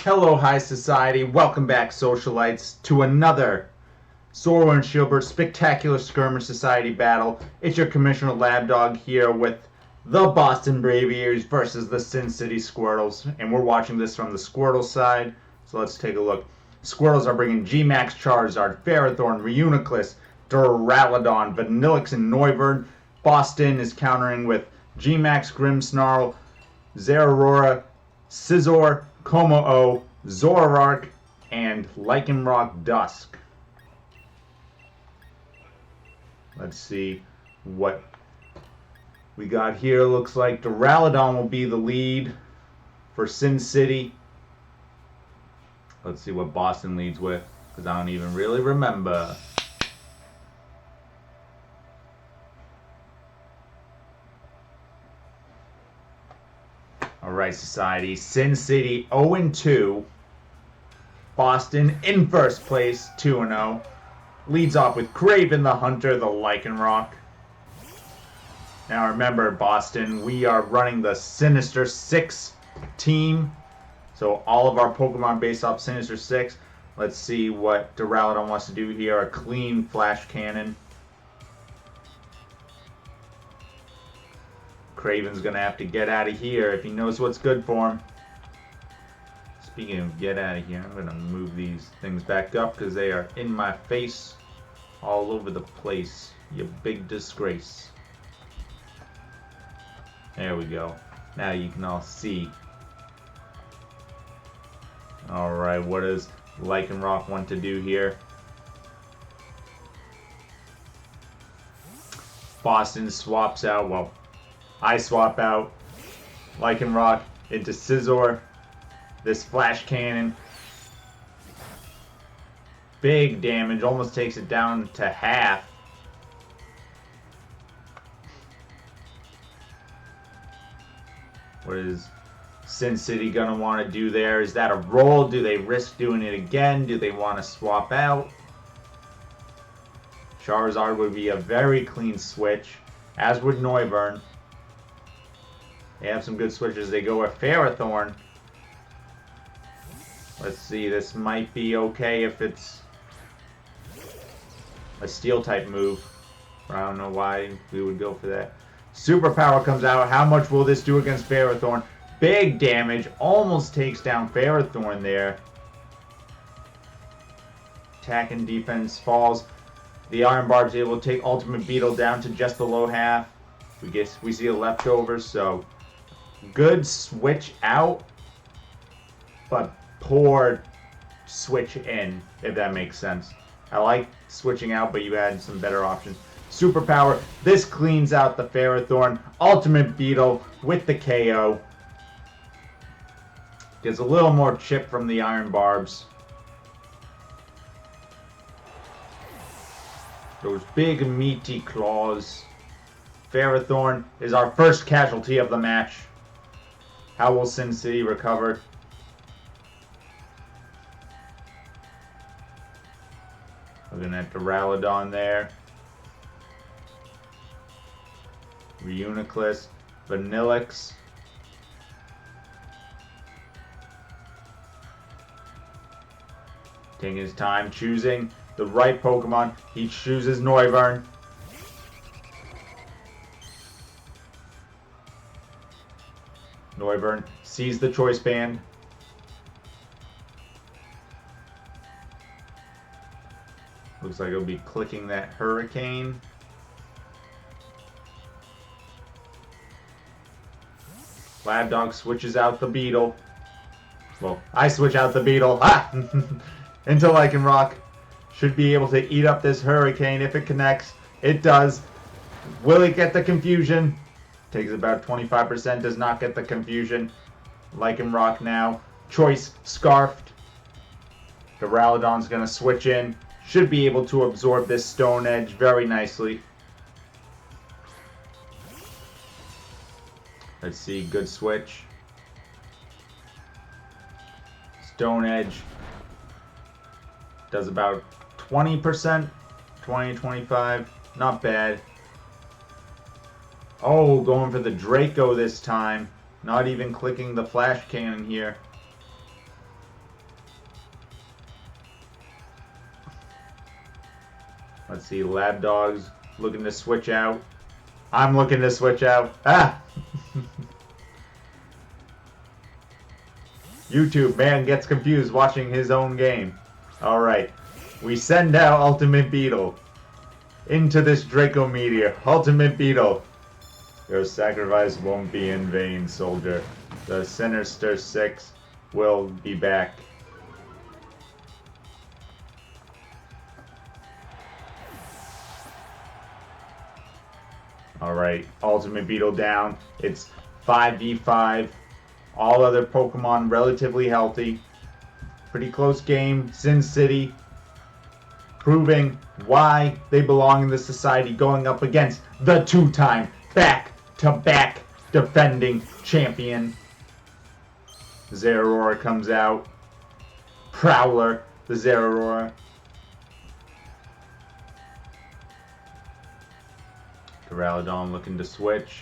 Hello, high society. Welcome back, socialites, to another Zoroark and Shielbert spectacular Skirmish Society battle. It's your Commissioner Labdog here with the Boston Braviaries versus the Sin City Squirtles, and we're watching this from the Squirtle side. So let's take a look. Squirtles are bringing GMAX Charizard, Ferrothorn, Reuniclus, Duraludon, Vanilluxe, and Noivern. Boston is countering with GMAX Grimmsnarl, Zeraora, Scizor, Kommo-O, Zoroark, and Lycanroc-Midnight. Let's see what we got here. Looks like Duraludon will be the lead for Sin City. Let's see what Boston leads with, because I don't even really remember. Alright, society. Sin City 0-2. Boston in first place, 2-0. Leads off with Craven the Hunter, the Lycanroc. Now remember, Boston, we are running the Sinister Six team. So all of our Pokemon based off Sinister Six. Let's see what Duraludon wants to do here. A clean Flash Cannon. Craven's going to have to get out of here if he knows what's good for him. Speaking of get out of here, I'm going to move these things back up because they are in my face all over the place. You big disgrace. There we go. Now you can all see. Alright, what does Lycanroc want to do here? Boston swaps out, well, I swap out Lycanroc into Scizor. This Flash Cannon. Big damage, almost takes it down to half. What is Sin City gonna want to do there? Is that a roll? Do they risk doing it again? Do they want to swap out? Charizard would be a very clean switch, as would Noivern. They have some good switches. They go with Ferrothorn. Let's see, this might be okay if it's a steel type move. I don't know why we would go for that. Superpower comes out. How much will this do against Ferrothorn? Big damage. Almost takes down Ferrothorn there. Attack and defense falls. The Iron Barb's able to take Ultimate Beetle down to just the low half. We see the leftovers, so good switch out, but poor switch in, if that makes sense. I like switching out, but you had some better options. Superpower, this cleans out the Ferrothorn. Ultimate Beetle with the KO. Gets a little more chip from the Iron Barbs. Those big meaty claws. Ferrothorn is our first casualty of the match. How will Sin City recover? Looking at Duraludon there. Reuniclus, Vanilluxe. Taking his time choosing the right Pokemon. He chooses Noivern. Noivern sees the choice band. Looks like it'll be clicking that Hurricane. Labdog switches out the Beetle. Well, I switch out the Beetle. Ah! Into Lycanroc. Should be able to eat up this Hurricane if it connects. It does. Will it get the confusion? Takes about 25%, does not get the confusion. Lycanroc now. Choice scarfed. Duraludon's going to switch in. Should be able to absorb this Stone Edge very nicely. Let's see, good switch. Stone Edge does about 20%, 20-25, not bad. Oh, going for the Draco this time. Not even clicking the Flash Cannon here. Let's see, Lapdog's looking to switch out. I'm looking to switch out. Ah! YouTube, man gets confused watching his own game. Alright, we send out Ultimate Beetle into this Draco Meteor. Ultimate Beetle. Your sacrifice won't be in vain, soldier. The Sinister Six will be back. Alright, Ultimate Beetle down. It's 5v5. All other Pokemon relatively healthy. Pretty close game. Sin City proving why they belong in the society, going up against the two-time back-to-back defending champion. Zeraora comes out. Prowler, the Zeraora. Duraludon looking to switch.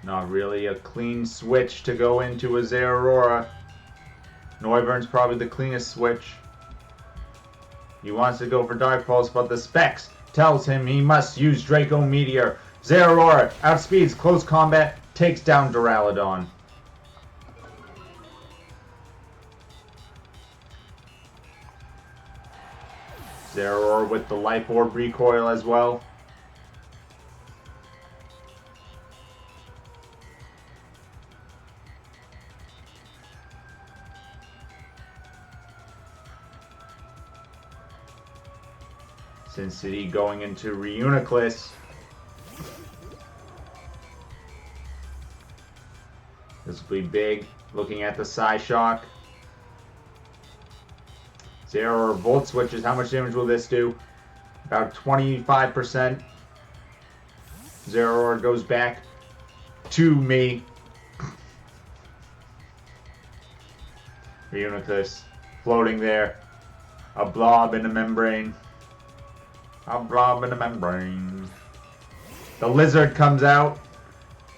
Not really a clean switch to go into a Zeraora. Noivern's probably the cleanest switch. He wants to go for Dark Pulse, but the specs tells him he must use Draco Meteor. Zeraora outspeeds close combat, takes down Duraludon. Zeraora with the Life Orb recoil as well. Sin City going into Reuniclus. This will be big. Looking at the Psyshock. Zeraora Volt switches. How much damage will this do? About 25%. Zeraora goes back to me. Reuniclus floating there. A blob in a membrane. A blob in a membrane. The lizard comes out.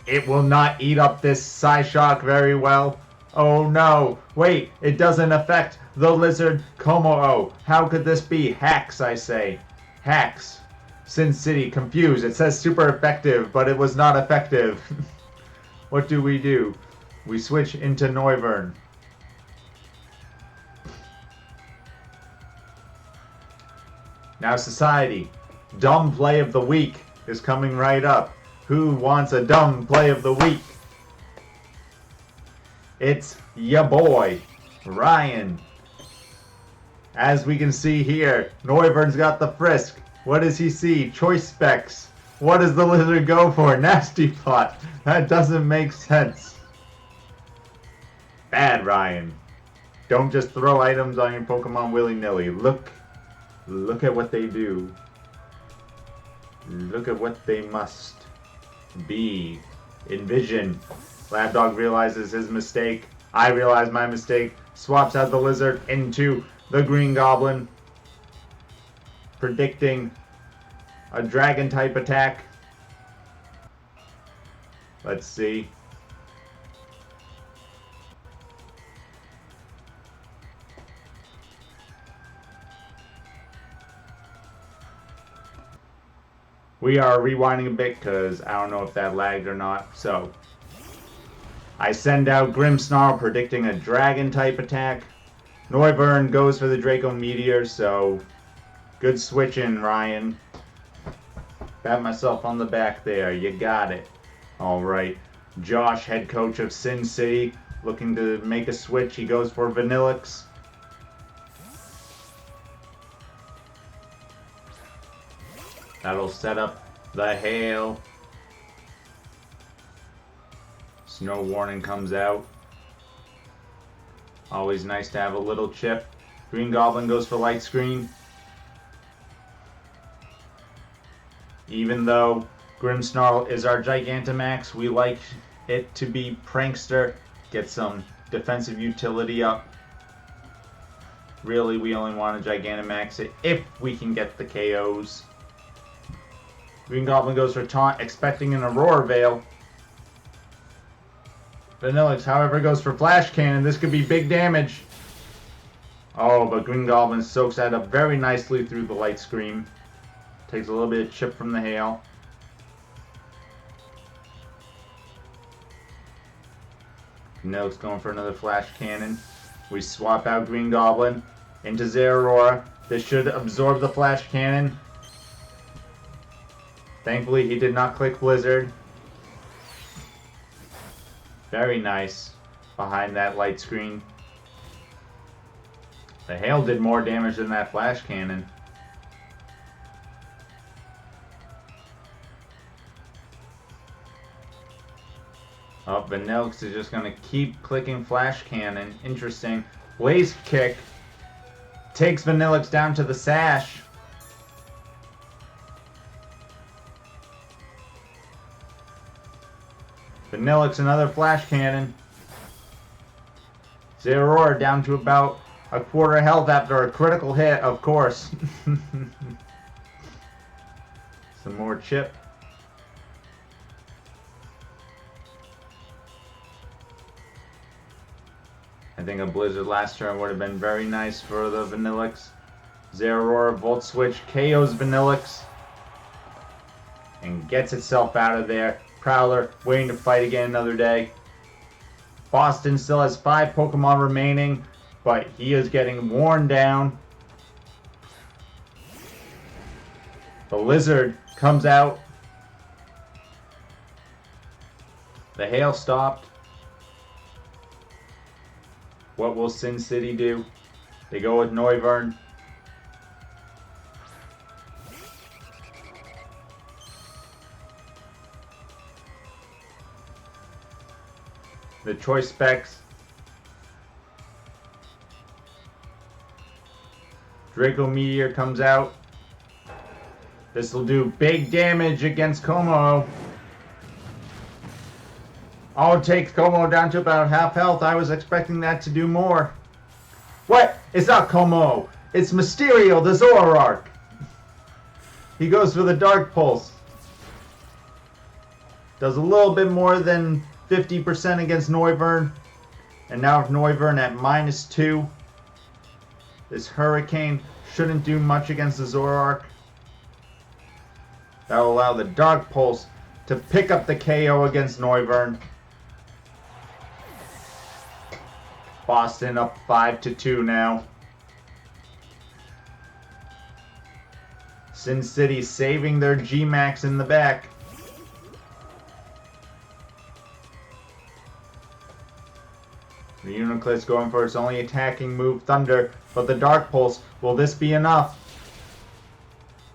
It will not eat up this Psyshock very well. Oh no. Wait, it doesn't affect the lizard Kommo-O. How could this be? Hacks, I say. Hacks. Sin City confused. It says super effective, but it was not effective. What do? We switch into Noivern. Now society, dumb play of the week is coming right up. Who wants a dumb play of the week? It's ya boy, Ryan. As we can see here, Noivern's got the frisk. What does he see? Choice specs. What does the lizard go for? Nasty plot. That doesn't make sense. Bad Ryan. Don't just throw items on your Pokemon willy-nilly. Look at what they do. Look at what they must be. Envision. Lapdog realizes his mistake. I realize my mistake. Swaps out the lizard into the Green Goblin. Predicting a dragon type attack. Let's see. We are rewinding a bit because I don't know if that lagged or not. So I send out Grimmsnarl predicting a dragon type attack. Noivern goes for the Draco Meteor, so good switching, Ryan. Pat myself on the back there. You got it. Alright. Josh, head coach of Sin City, looking to make a switch. He goes for Vanilluxe. That'll set up the hail. Snow warning comes out. Always nice to have a little chip. Green Goblin goes for light screen. Even though Grimmsnarl is our Gigantamax, we like it to be Prankster. Get some defensive utility up. Really, we only want to Gigantamax it if we can get the KOs. Green Goblin goes for Taunt, expecting an Aurora Veil. Vanilluxe, however, goes for Flash Cannon. This could be big damage. Oh, but Green Goblin soaks that up very nicely through the Light Screen. Takes a little bit of chip from the hail. Vanilluxe going for another Flash Cannon. We swap out Green Goblin into Zeraora. This should absorb the Flash Cannon. Thankfully, he did not click Blizzard. Very nice behind that Light Screen. The hail did more damage than that Flash Cannon. Oh, Vanilluxe is just going to keep clicking Flash Cannon. Interesting. Blaze Kick takes Vanilluxe down to the Sash. Vanilluxe another Flash Cannon. Zeraora down to about a quarter health after a critical hit, of course. Some more chip. I think a Blizzard last turn would have been very nice for the Vanilluxe. Zeraora Volt Switch KOs Vanilluxe and gets itself out of there. Prowler waiting to fight again another day. Boston still has 5 Pokemon remaining, but he is getting worn down. The Lizard comes out. The hail stopped. What will Sin City do? They go with Noivern. The choice specs. Draco Meteor comes out. This will do big damage against Kommo-O. Oh, it takes Kommo-O down to about half health. I was expecting that to do more. What? It's not Kommo-O. It's Mysterio, the Zoroark. He goes for the Dark Pulse. Does a little bit more than 50% against Noivern. And now with Noivern at -2. This Hurricane shouldn't do much against the Zoroark. That will allow the Dark Pulse to pick up the KO against Noivern. Boston up 5-2 now. Sin City saving their GMAX in the back. Reuniclus going for its only attacking move, Thunder, but the Dark Pulse, will this be enough?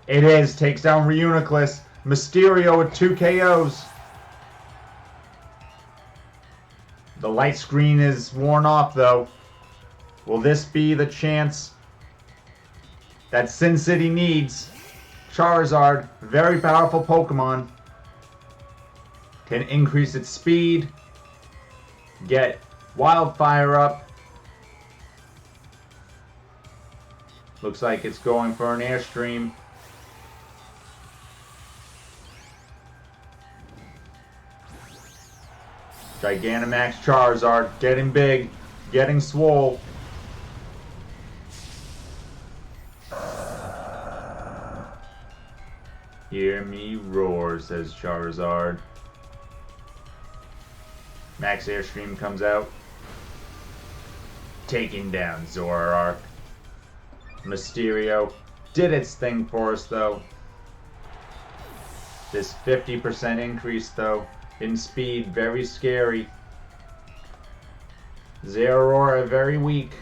It is, takes down Reuniclus. Mysterio with 2 KOs. The Light Screen is worn off though. Will this be the chance that Sin City needs? Charizard, very powerful Pokemon. Can increase its speed. Get Wildfire up. Looks like it's going for an Airstream. Gigantamax Charizard, getting big, getting swole. Hear me roar, says Charizard. Max Airstream comes out. Taking down Zoroark. Mysterio did its thing for us though. This 50% increase though in speed, very scary. Zeraora very weak.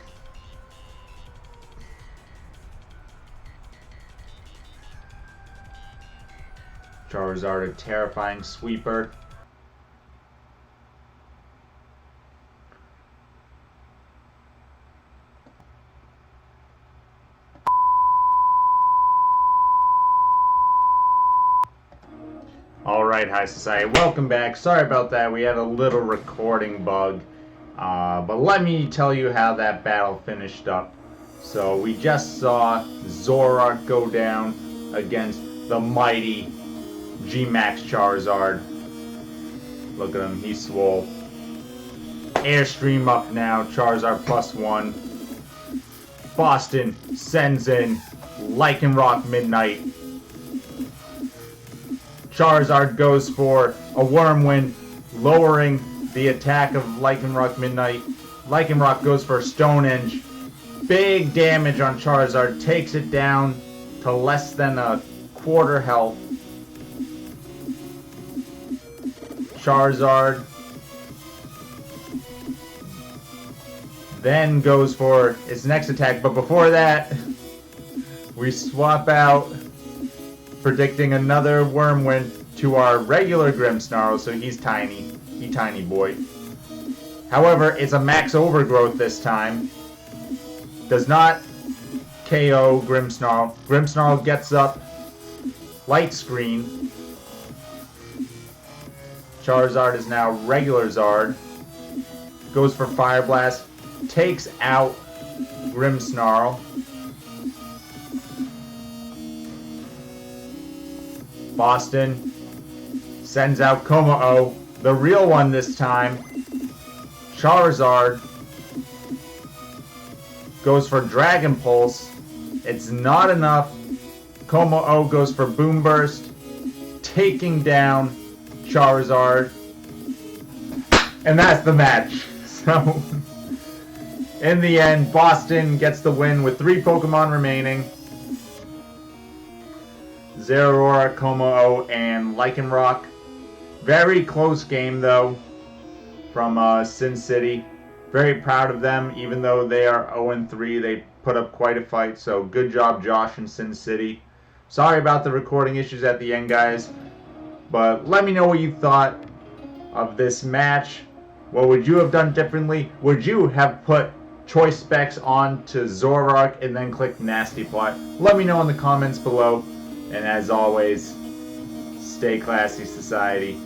Charizard a terrifying sweeper. Alright, High Society, welcome back. Sorry about that, we had a little recording bug. But let me tell you how that battle finished up. So we just saw Zoroark go down against the mighty GMAX Charizard. Look at him, he's swole. Airstream up now, Charizard +1. Boston sends in Lycanroc-Midnight. Charizard goes for a Whirlwind, lowering the attack of Lycanroc-Midnight. Lycanroc goes for a Stone Edge. Big damage on Charizard, takes it down to less than a quarter health. Charizard then goes for its next attack, but before that, we swap out, predicting another Whirlwind to our regular Grimmsnarl, so he's tiny. He's tiny boy. However, it's a max overgrowth this time. Does not KO Grimmsnarl. Grimmsnarl gets up, light screen. Charizard is now regular Zard. Goes for Fire Blast. Takes out Grimmsnarl. Boston sends out Kommo-O, the real one this time. Charizard goes for Dragon Pulse. It's not enough. Kommo-O goes for Boom Burst, taking down Charizard. And that's the match. So, in the end, Boston gets the win with 3 Pokemon remaining. Zeraora, Kommo-O, and Lycanroc. Very close game, though, from Sin City. Very proud of them, even though they are 0-3. They put up quite a fight, so good job, Josh and Sin City. Sorry about the recording issues at the end, guys. But let me know what you thought of this match. What would you have done differently? Would you have put Choice Specs on to Zoroark and then click Nasty Plot? Let me know in the comments below. And as always, stay classy, society.